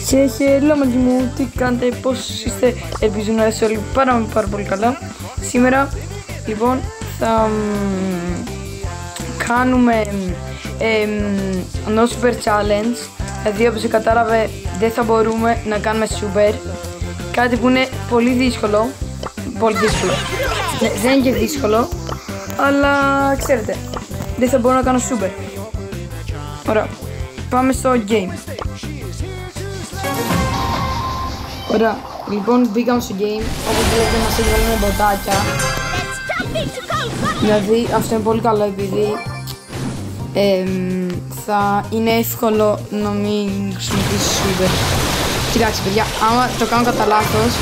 Και χαίρετε μαζί μου, τι κάνετε, πώς είστε, ελπίζω να είστε όλοι πάρα πολύ καλά. Σήμερα λοιπόν θα κάνουμε no super challenge. Δηλαδή όπως κατάλαβε δεν θα μπορούμε να κάνουμε super. Κάτι που είναι πολύ δύσκολο. Ναι, δεν είναι και δύσκολο, αλλά ξέρετε, δεν θα μπορώ να κάνω super. Ωραία, πάμε στο game. Ωραία, λοιπόν μπήκαμε στο game. Όπως βλέπετε μας έβγαλαν μποτάκια. Δηλαδή αυτό είναι πολύ καλό, επειδή θα είναι εύκολο να μην χρησιμοποιήσει super. Κοιτάξτε παιδιά, άμα το κάνω κατά λάθος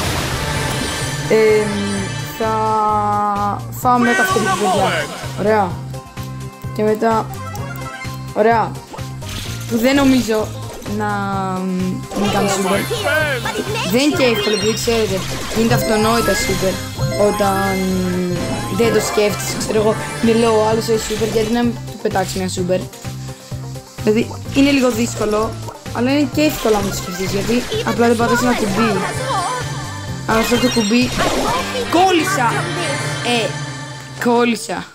θα φάω μετά αυτή την παιδιά. Ωραία. Και μετά, ωραία, που δεν νομίζω να μην κάνω super. Δεν είναι και εύκολο, επειδή ξέρετε, είναι αυτονόητα super. Όταν δεν το σκέφτεσαι, ξέρω εγώ, μιλώ ο άλλος έχει super, γιατί να μην του πετάξει μια super. Δηλαδή είναι λίγο δύσκολο, αλλά είναι και εύκολο να το σκεφτείς, γιατί απλά δεν πατάς ένα κουμπί. Αλλά αυτό το κουμπί... Κόλλησα! Κόλλησα.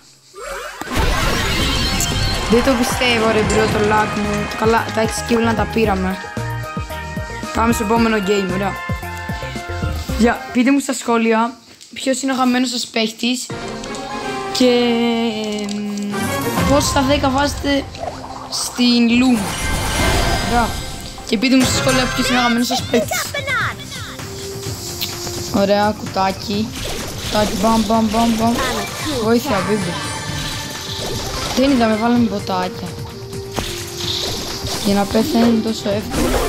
Δεν το πιστεύω ρε μπρο, το λάκ μου. Καλά, τα εξσκύβλα τα πήραμε. Πάμε στο επόμενο game, ωραία. Πείτε μου στα σχόλια ποιος είναι ο αγαπημένος σας παίχτης και πώς στα 10 βάζετε στην Loom. Ωραία. Και πείτε μου στα σχόλια ποιος είναι ο αγαπημένος σας παίχτης. Ωραία, κουτάκι. Κουτάκι, μπαμ. Βοήθεια, μπίμπι. Δεν είδαμε, βάλαμε ποτάκια. Για να πέθανε είναι τόσο εύκολο.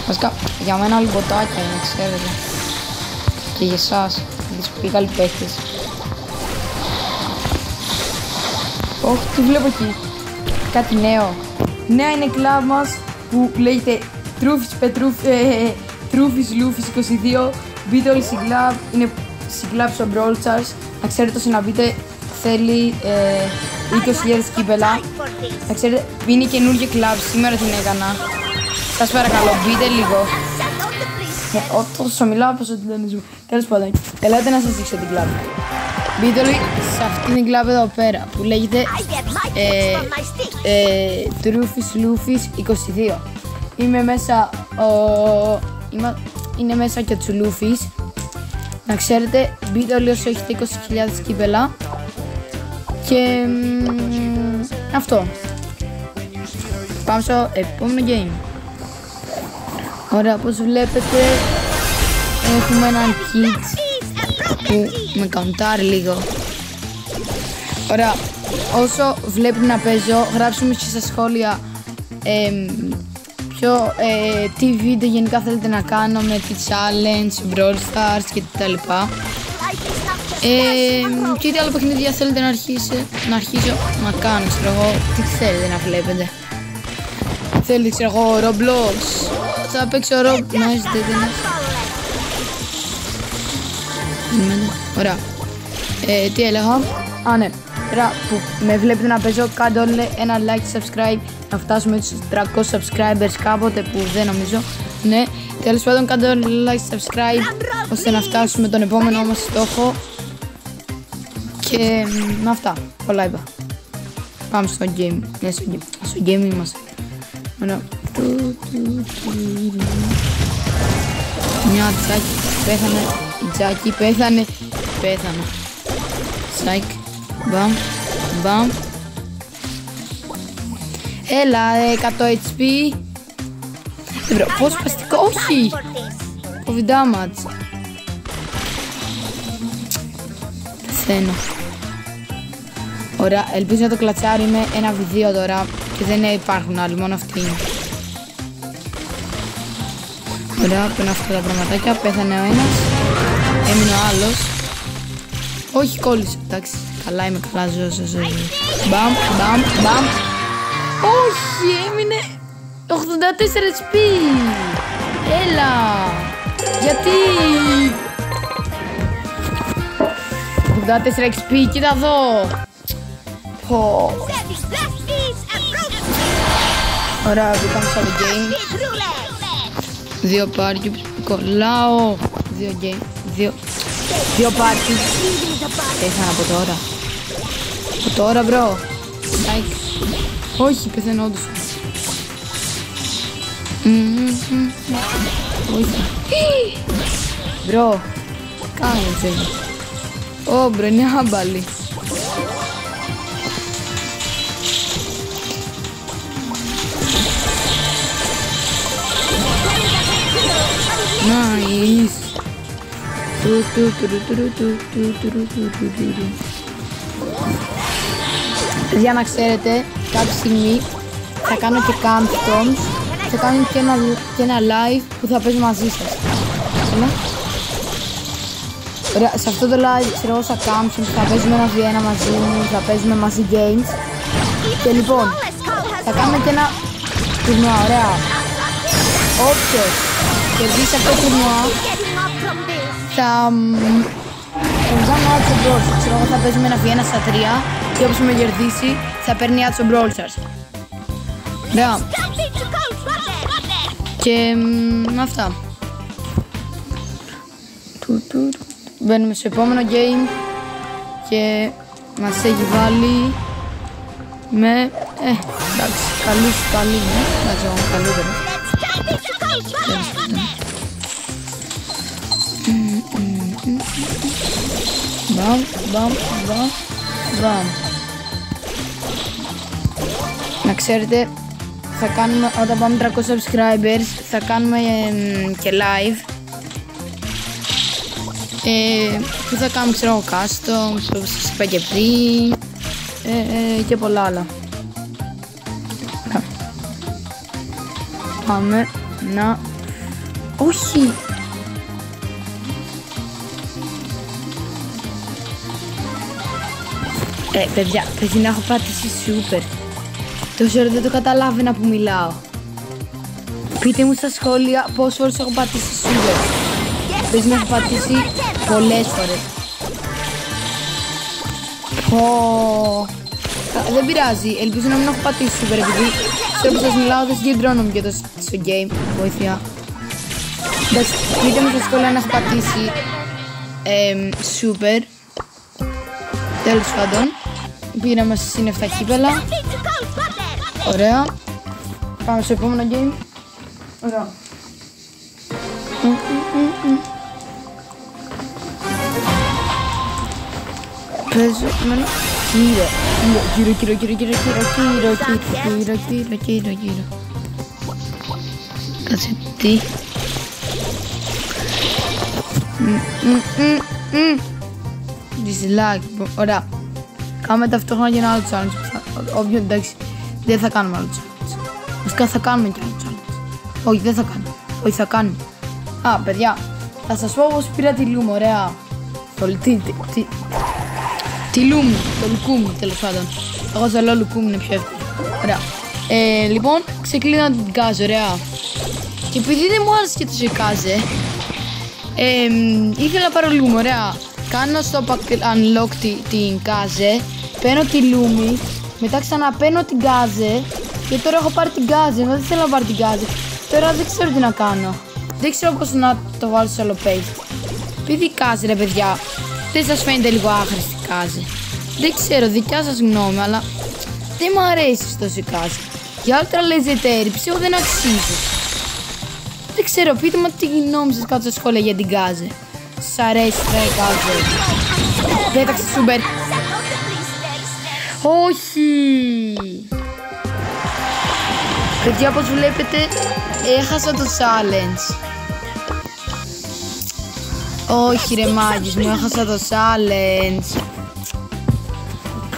Βασικά, για μένα όλοι ποτάκια είναι, ξέρετε. Και για εσάς, γιατί πιο καλοί παίχτες. Όχι, τι βλέπω εκεί. Κάτι νέο. Νέα είναι η κλαμπ μας που λέγεται Τρούφις Λούφις 22. Μπείτε όλοι στην κλαμπ, είναι στην κλαμπ στο Brawl Stars. Να ξέρετε όσο να μπείτε, θέλει 20.000 κύπελα. Να ξέρετε, είναι καινούργια κλαμπ, σήμερα την έκανα. Σας παρακαλώ, μπείτε λίγο. Όσο μιλάω, πόσο την τονίζω. Τέλος πάντων, ελάτε να σας δείξω την κλαμπ. Μπείτε όλοι σε αυτή την κλαμπ εδώ πέρα, που λέγεται Τρούφις Λούφις 22. Είμαι μέσα είναι μέσα και ο Τσουλούφης. Να ξέρετε, μπείτε όλοι όσο έχετε 20.000 κύπελα. Και αυτό. Πάμε στο επόμενο game. Ωραία, όπως βλέπετε έχουμε έναν kit που με καουντάρει λίγο. Ωραία, όσο βλέπετε να παίζω, γράψτε μου και στα σχόλια τι βίντεο γενικά θέλετε να κάνω με τη challenge, Brawl Stars και τα λοιπά. Και τι άλλο παιχνίδια θέλετε να αρχίσω να κάνω, ξέρω εγώ, τι θέλετε να βλέπετε. Θέλετε, ξέρω εγώ, Roblox, θα παίξω Roblox, να είστε ωραία. Τι έλεγα, ναι, τώρα που με βλέπετε να παίζω, κάντε όλοι ένα like, subscribe, να φτάσουμε στους 300 subscribers κάποτε, που δεν νομίζω. Ναι, τέλος πάντων κάντε όλοι like, subscribe, ώστε να φτάσουμε τον επόμενό μας στόχο. Και με αυτά, πολλά είπα. Πάμε στο game. Ναι, στο game είμαστε. Ωραία. Μια Τζάκι πέθανε. Τζάκι πέθανε. Σάικ. Μπαμ. Έλα, 100 HP. Δεν βρω, πώς παστικό, όχι. COVID damage. Πεθαίνω. Ωραία, ελπίζω να το κλατσάρει με ένα βιδίο τώρα και δεν υπάρχουν άλλοι, μόνο αυτοί είναι. Ωραία, παίρνω αυτά τα πραγματάκια, πέθανε ο ένας, έμεινε ο άλλος. Όχι, κόλλησε, εντάξει, καλά είμαι, καλά ζω. Μπαμ. Όχι, έμεινε 84 HP. Έλα, γιατί 84 XP, κοίτα εδώ. Ωραία, μπήκαμε στο άλλο game. 2 πάρκι, κολλάω. 2 game, 2 πάρκι. Τι ήθελα να πω τώρα. Τώρα μπρο. Like. Όχι, πεθαίνω όντως. Όχι. Μπρο. Κάνε έτσι. Ω μπρο, είναι άμπαλη. Nice. Για να ξέρετε, κάποια στιγμή θα κάνω και Campstones. Θα κάνω και ένα live που θα παίζω μαζί σας. Ωραία, σε αυτό το live ξέρω εγώ στα Campstones θα παίζουμε 1v1 μαζί μου, θα παίζουμε μαζί games. Και λοιπόν, θα κάνουμε και ένα τουρνουά, ωραία. Όποιος κερδίσει αυτό το τουρνουά θα βγάλουμε out στο Brawl Stars. Ξέρω εγώ θα παίζουμε 1v1 στα 3 και όποιος με κερδίσει θα παίρνει out στο Brawl Stars. Ωραία. Και με αυτά. Μπαίνουμε στο επόμενο game και μας έχει βάλει με εντάξει, καλούς πάλι είναι, εντάξει εγώ καλύτερο. Μπαμ. Να ξέρετε, θα κάνουμε, όταν πάμε 300 subscribers, θα κάνουμε και live. Που θα κάνουμε, ξέρω, customs, όπως σας είπα και πριν, και πολλά άλλα. Πάμε να... Όχι! Παιδιά, πρέπει να έχω πατήσει super. Τόσο ώρα δεν το καταλάβαινα που μιλάω. Πείτε μου στα σχόλια πόσες φορές έχω πατήσει super. Πρέπει να έχω πατήσει πολλές φορές. Δεν πειράζει, ελπίζω να μην έχω πατήσει super, επειδή ξέρω που σας μιλάω δεν συγκεντρώνομαι και στο game. Βοήθεια. Εντάξει, πείτε μου στα σχόλια να έχω πατήσει super. Τέλος πάντων, πήραμε συν 7 κύπελα. Ωραία. Πάμε στο επόμενο game. Ωραία. Παίζω με ένα κύριο. Κάτσε τι. Dislike. Ωραία. Κάνουμε ταυτόχρονα και ένα άλλο challenge. Όποιο εντάξει, δεν θα κάνουμε άλλο challenge. Βασικά θα κάνουμε και άλλο challenge. Όχι, δεν θα κάνουμε. Όχι, θα κάνουμε. Α, παιδιά, θα σας πω πως πήρα τη Λούμ, ωραία. Τη Λούμ, το Λουκούμ, τέλος πάντων. Εγώ θα λέω Λουκούμ, είναι πιο εύκολο. Ωραία. Λοιπόν, ξεκλείνα την Κάζε, ωραία. Και επειδή δεν μου άρεσε και το σε Κάζε, ήθελα να πάρω Λούμ, ωραία. Κάνω στο unlock την Κάζε, παίρνω τη Λούμη, μετά ξαναπαίρνω την Κάζε και τώρα έχω πάρει την Κάζε, ενώ δεν θέλω να πάρω την Κάζε. Τώρα δεν ξέρω τι να κάνω. Δεν ξέρω πώς να το βάλω σε άλλο paste. Επειδή Κάζε ρε παιδιά, δεν σας φαίνεται λίγο άχρηστη Κάζε? Δεν ξέρω, δικιά σας γνώμη, αλλά δεν μου αρέσει τόσο η Κάζε. Για Ultra Legendary πιστεύω δεν αξίζει. Δεν ξέρω, πείτε μου τι γνώμη σας κάτω στα σχόλια για την Κάζε. Σας αρέσει η Κάζε? Πέταξε super. Όχι! Παιδιά, όπως βλέπετε, έχασα το challenge. Όχι ρε μάγκες μου, έχασα το challenge.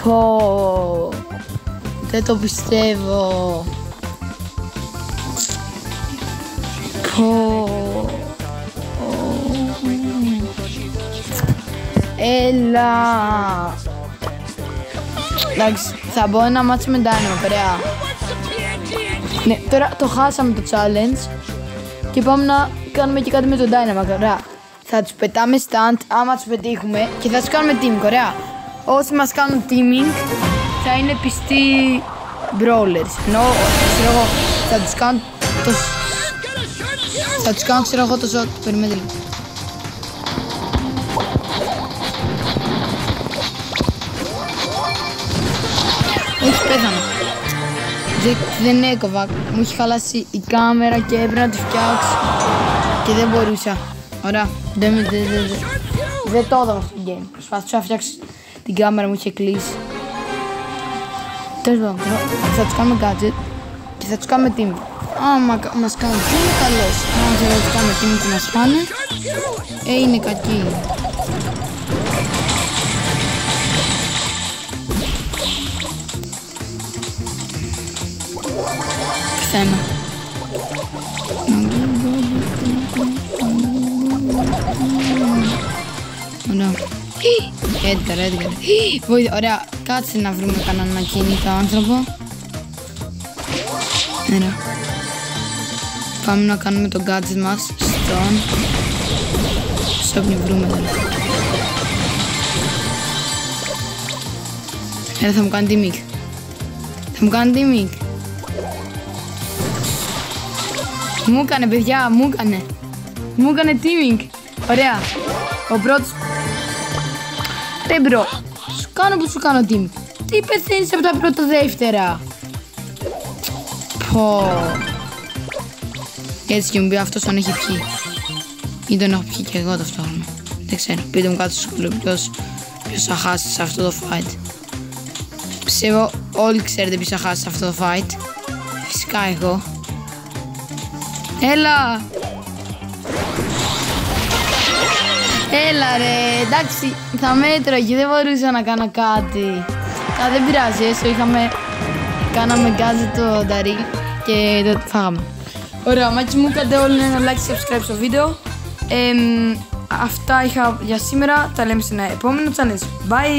Πω, δεν το πιστεύω. Πω. Έλα. Εντάξει, θα μπω ένα μάτσο με Dynamo, ωραία. Ναι, τώρα το χάσαμε το challenge και πάμε να κάνουμε και κάτι με τον Dynamo, ωραία. Θα τους πετάμε stand άμα τους πετύχουμε και θα τους κάνουμε teaming, ωραία. Όσοι μας κάνουν teaming θα είναι πιστοί brawlers. Ενώ, ξέρω εγώ, θα τους κάνω το Θα τους κάνω, ξέρω εγώ, το ζώο. Περιμένετε λίγο. Όχι, πέθανα. Δεν έκοβα. Μου έχει χαλάσει η κάμερα και έπρεπε να τη φτιάξω. Και δεν μπορούσα. Ωραία. Δεν το έδωσα στο game. Προσπαθούσα να φτιάξω την κάμερα, μου είχε κλείσει. Τέλος πάντων, θα τους κάνουμε gadget και θα τους κάνουμε team. Άμα μας κάνουν team, καλώς. Άμα θέλω να τους κάνουμε team και μας φάνε, είναι κακοί. Πεθαίνω. Ωραία. Edgar. Βοήθεια, ωραία. Κάτσε να βρούμε κανέναν ακίνητο άνθρωπο. Ωραία. Πάμε να κάνουμε το gadget μας στον... Σε όποιον βρούμε τώρα. Θα μου κάνει teaming. Θα μου κάνει teaming. Μου έκανε, παιδιά, μου έκανε. Μου έκανε teaming. Ωραία. Ο πρώτος... Ρε μπρο, σου κάνω που σου κάνω teaming. Τι πεθαίνεις από τα πρώτα δεύτερα. Πω. Έτσι και μου πει αυτός αν έχει πιει. Ή τον έχω πιει και εγώ ταυτόχρονα. Δεν ξέρω, πείτε μου κάτω στο σχολείο ποιος θα χάσει σε αυτό το fight. Πιστεύω όλοι ξέρετε ποιος θα χάσει σε αυτό το fight. Φυσικά εγώ. Έλα! Έλα ρε, εντάξει, θα μέτρωγε, δεν μπορούσα να κάνω κάτι. Δεν πειράζει, έστω κάναμε gadget το νταρί και το φάγαμε. Ωραία, μάτσες μου, κάντε όλοι ένα like και subscribe στο βίντεο. Αυτά είχα για σήμερα, τα λέμε σε ένα επόμενο channel. Bye!